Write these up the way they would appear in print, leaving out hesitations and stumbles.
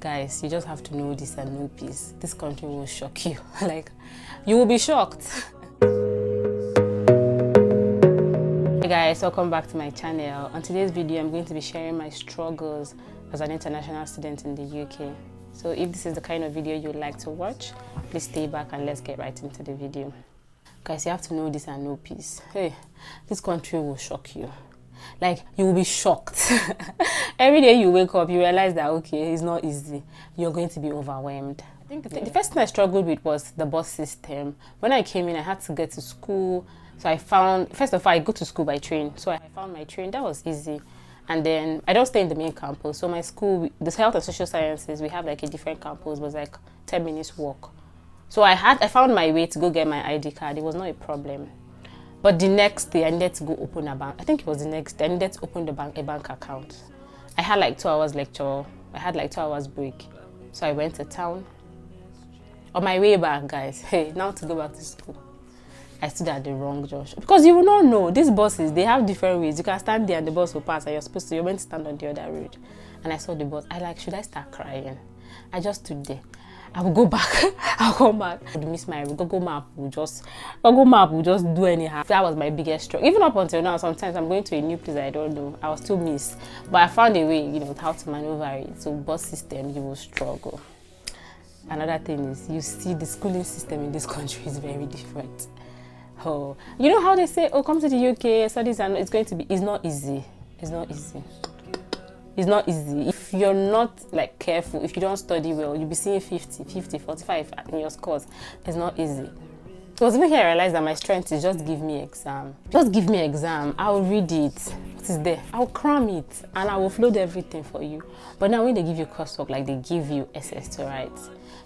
Guys, you just have to know this and know peace. This country will shock you. Like, you will be shocked. Hey guys, welcome back to my channel. On today's video, I'm going to be sharing my struggles as an international student in the UK. So if this is the kind of video you'd like to watch, please stay back and let's get right into the video. Guys, you have to know this and know peace. Hey, this country will shock you. Like, you will be shocked. Every day you wake up, you realize that, okay, it's not easy. You're going to be overwhelmed. I think the first thing I struggled with was the bus system. When I came in, I had to get to school. So I found, first of all, I go to school by train. So I found my train. That was easy. And then I don't stay in the main campus. So my school, the health and social sciences, we have like a different campus. It was like 10 minutes walk. So I found my way to go get my ID card. It was not a problem. But the next day, I needed to go open a bank. I think it was the next day. I needed to open a bank account. I had like 2 hours lecture. I had like 2 hours break. So I went to town. On my way back, guys, hey, now to go back to school, I stood at the wrong junction. Because you will not know, these buses, they have different ways. You can stand there and the bus will pass and you're meant to stand on the other road. And I saw the bus. I like, should I start crying? I just stood there. I will go back. I'll come back. I would miss my Google Map. Will just do anyhow. That was my biggest struggle. Even up until now, sometimes I'm going to a new place I don't know. I will still miss. But I found a way, you know, how to maneuver it. So bus system, you will struggle. Another thing is, you see the schooling system in this country is very different. Oh, you know how they say, oh, come to the UK, studies, and it's going to be, it's not easy. It's not easy. It's not easy. If you're not like careful, if you don't study well, you'll be seeing 50, 45 in your scores. It's not easy. It was even here I realized that my strength is just give me exam. Just give me exam. I'll read it. What is there? I'll cram it and I will float everything for you. But now when they give you coursework, like they give you essays to write,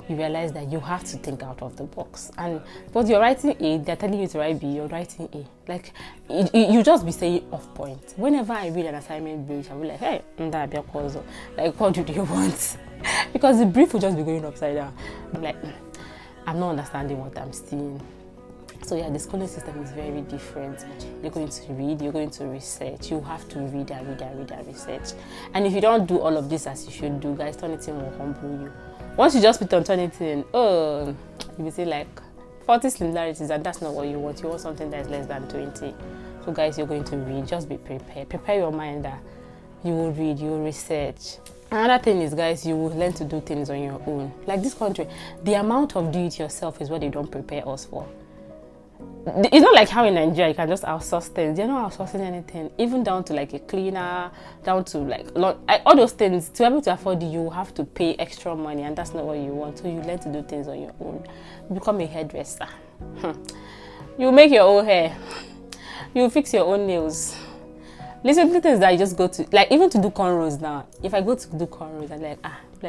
you realize that you have to think out of the box. And but you're writing A, they're telling you to write B, you're writing A. Like, you just be saying off point. Whenever I read an assignment brief, I'll be like, hey, like, what do you want? Because the brief will just be going upside down. I'm like, I'm not understanding what I'm seeing. So yeah, the schooling system is very different. You're going to read, you're going to research. You have to read and research. And if you don't do all of this as you should do, guys, Turnitin will humble you. Once you just put on Turnitin, oh, you will see like 40 similarities, and that's not what you want. You want something that is less than 20. So guys, you're going to read. Just be prepared. Prepare your mind that you will read, you will research. Another thing is, guys, you will learn to do things on your own. Like this country, the amount of do it yourself is what they don't prepare us for. It's not like how in Nigeria you can just outsource things. They're not outsourcing anything, even down to like a cleaner, down to like all those things. To be able to afford it, you have to pay extra money, and that's not what you want. So you learn to do things on your own. You become a hairdresser. You make your own hair. You fix your own nails. Little things that you just go to, like even to do cornrows now. If I go to do cornrows, I'm like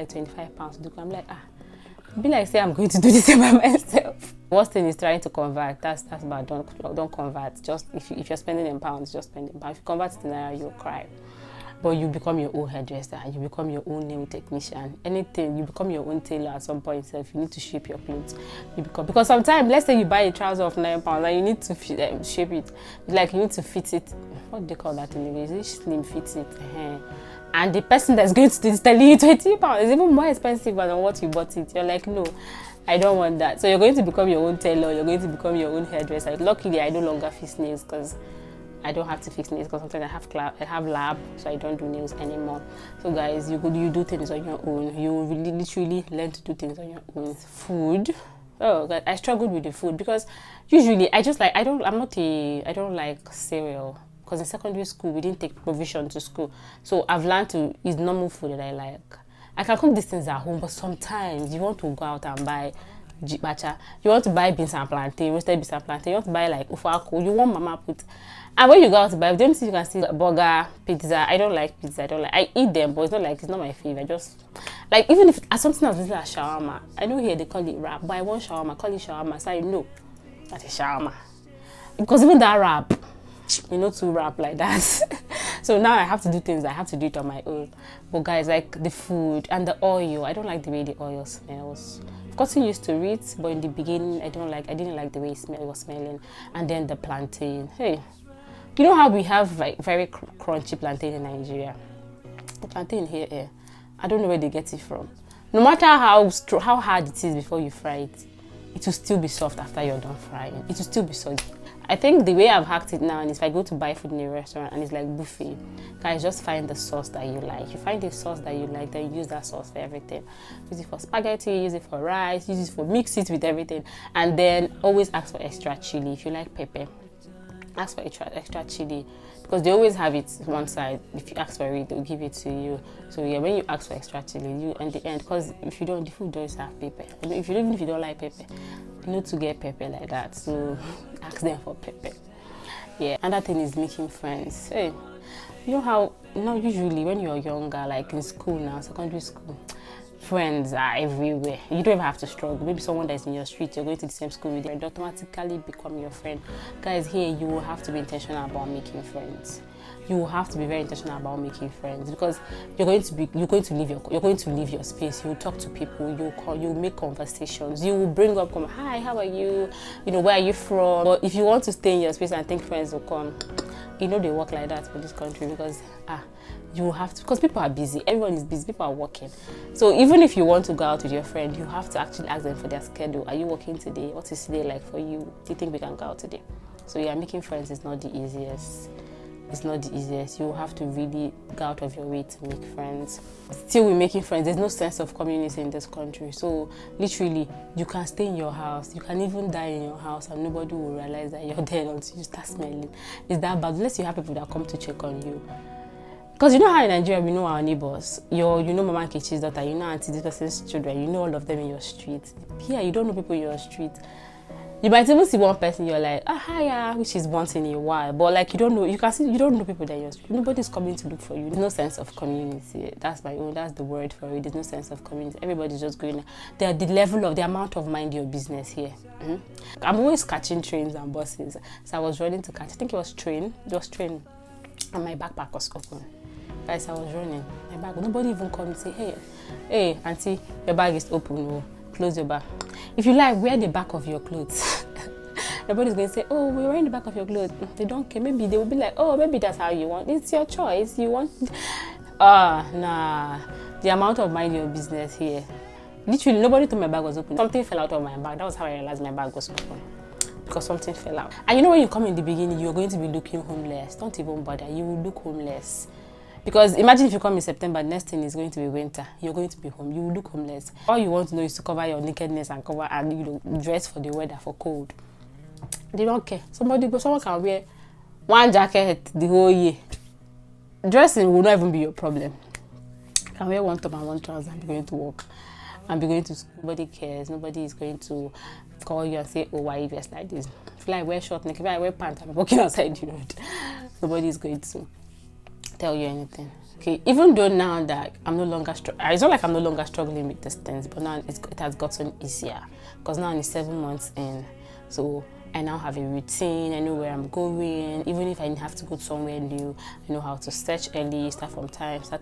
£25 to do. I'm like be like say I'm going to do this by myself. Worst thing is trying to convert. That's bad. Don't convert. Just if you're spending in pounds, just spend in pounds. If you convert to naira, you'll cry. But you become your own hairdresser. You become your own nail technician. Anything. You become your own tailor at some point. So if you need to shape your clothes, you become, because sometimes, let's say you buy a trouser of £9 and you need to shape it. Like you need to fit it. What do they call that in English? Is it slim fit it? And the person that's going to do this telling you £20 is even more expensive than what you bought it. You're like, no, I don't want that. So you're going to become your own tailor. You're going to become your own hairdresser. Luckily, I no longer fix nails because I don't have to fix nails, because sometimes I have lab, so I don't do nails anymore. So guys, you do things on your own. You really literally learn to do things on your own. Food. Oh God, I struggled with the food because usually I don't like cereal. Because in secondary school, we didn't take provision to school. So I've learned to eat normal food that I like. I can cook these things at home, but sometimes you want to go out and buy bacha. You want to buy beans and plantain, roasted beans and plantain. You want to buy like ufako. You want mama put. And when you go out to buy, don't see you can see burger, pizza. I don't like pizza. I eat them, but it's not my favorite. Just like, even if something else like shawarma. I know here they call it wrap, but I want shawarma. Call it shawarma. So I know that is shawarma. Because even that wrap, you know, to wrap like that. So now I have to do things. I have to do it on my own. But guys, like the food and the oil, I don't like the way the oil smells. I've gotten used to it, but in the beginning, I didn't like the way it was smelling. And then the plantain. Hey, you know how we have like very crunchy plantain in Nigeria? The plantain here, I don't know where they get it from. No matter how hard it is before you fry it, it will still be soft after you're done frying. It will still be soggy. I think the way I've hacked it now is if I go to buy food in a restaurant and it's like buffet, guys, just find the sauce that you like. You find the sauce that you like, then use that sauce for everything. Use it for spaghetti, use it for rice, use it for mix it with everything. And then always ask for extra chili. If you like pepper, ask for extra chili, because they always have it one side. If you ask for it, they'll give it to you. So yeah, when you ask for extra chili, you in the end, because if you don't, the food does have pepper. Even if you don't like pepper, you need to get pepper like that. So ask them for pepper. Yeah. Another thing is making friends. Hey, you know how usually when you're younger, like in school now, secondary school, friends are everywhere. You don't even have to struggle. Maybe someone that's in your street, you're going to the same school with, they automatically become your friend. Guys, here you will have to be intentional about making friends. You will have to be very intentional about making friends, because you're going to leave your space. You will talk to people. You make conversations. You will bring up, hi, how are you? Where are you from? But if you want to stay in your space and think friends will come, they work like that for this country, because you have to, because people are busy. Everyone is busy. People are working. So even if you want to go out with your friend, you have to actually ask them for their schedule. Are you working today? What is today like for you? Do you think we can go out today? So yeah, making friends is not the easiest. It's not the easiest. You have to really go out of your way to make friends. Still, with making friends, there's no sense of community in this country. So literally, you can stay in your house. You can even die in your house and nobody will realize that you're dead until you start smelling. It's that bad, unless you have people that come to check on you. Because you know how in Nigeria we know our neighbors. You know Mama Nkechi's daughter, you know Auntie this person's children, you know all of them in your street. Here, you don't know people in your street. You might even see one person, you're like, hiya, which is once in a while. But like, you don't know people that you're street. Nobody's coming to look for you. There's no sense of community. That's the word for it. There's no sense of community. Everybody's just going. The amount of mind your business here. I'm always catching trains and buses. So I was running to catch, I think it was train. And my backpack was open. Guys, I was running. My bag, nobody even called me and say, hey, auntie, your bag is open. No, close your bag. If you like, wear the back of your clothes. Nobody's going to say, oh, we're wearing the back of your clothes. They don't care. Maybe they will be like, oh, maybe that's how you want. It's your choice. You want. Nah. The amount of mind your business here. Literally, nobody told my bag was open. Something fell out of my bag. That was how I realized my bag was open. Because something fell out. And when you come in the beginning, you're going to be looking homeless. Don't even bother. You will look homeless. Because imagine if you come in September, next thing is going to be winter. You're going to be home. You will look homeless. All you want to know is to cover your nakedness and dress for the weather, for cold. They don't care. Someone can wear one jacket the whole year. Dressing will not even be your problem. You can wear one top and one trouser and be going to work and be going to school. Nobody cares. Nobody is going to call you and say, oh, why you dress like this? If I wear short neck, if I wear pants, I'm walking outside the road. Nobody is going to tell you anything. Okay, even though now that I'm no longer it's not like I'm no longer struggling with these things, but now it has gotten easier, because now I'm 7 months in, so I now have a routine. I know where I'm going. Even if I have to go somewhere new, I know how to search early, start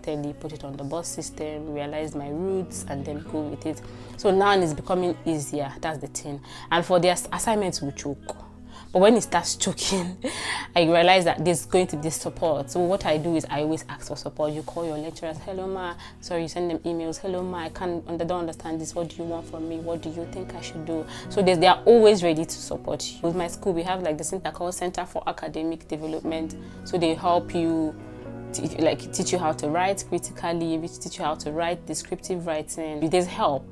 early, put it on the bus system, realize my routes, and then go with it. So now it's becoming easier. That's the thing. And for the assignments, we choke. But when it starts choking, I realize that there's going to be support. So what I do is I always ask for support. You call your lecturers, hello ma, sorry, you send them emails, hello ma, I don't understand this, what do you want from me, what do you think I should do? So they are always ready to support you. With my school, we have like the center called Center for Academic Development. So they help you, teach you how to write critically, teach you how to write descriptive writing. There's help.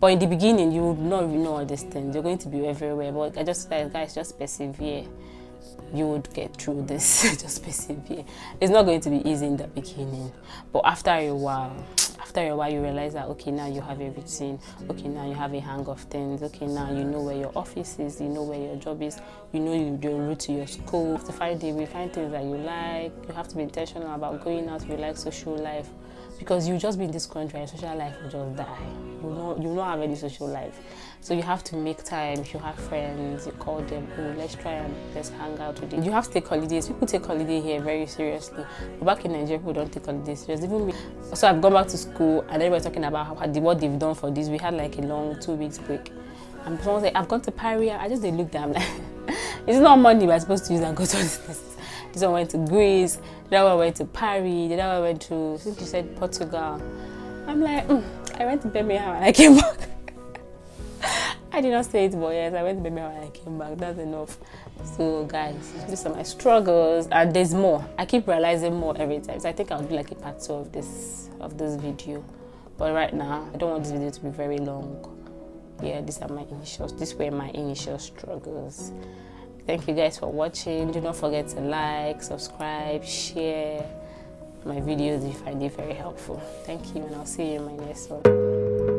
But in the beginning, you would not really know all these things. You're going to be everywhere. But I just say, guys, just persevere. You would get through this. Just persevere. It's not going to be easy in the beginning. But after a while, you realize that, okay, now you have a routine. Okay, now you have a hang of things. Okay, now you know where your office is. You know where your job is. You know your route to your school. You have to find things that you like. You have to be intentional about going out if you like social life. Because you just be in this country and social life will just die. You will not have any social life. So you have to make time. If you have friends, you call them, oh, let's hang out today. You have to take holidays. People take holiday here very seriously. But back in Nigeria, people don't take holidays seriously. Even me. So I've gone back to school and everybody's talking about what they've done for this. We had like a long 2 weeks break. And someone said, I've gone to Paris. I just looked at them like, it's not money we're supposed to use and go to this. This one went to Greece, the other one went to Paris, the other one went to, I think you said Portugal. I'm like, I went to Birmingham and I came back. I did not say it, but yes, I went to Birmingham and I came back. That's enough. So guys, these are my struggles, and there's more. I keep realizing more every time. So I think I'll do like a part 2 of this video. But right now, I don't want this video to be very long. Yeah, these were my initial struggles. Thank you guys for watching. Do not forget to like, subscribe, share my videos if you find it very helpful. Thank you, and I'll see you in my next one.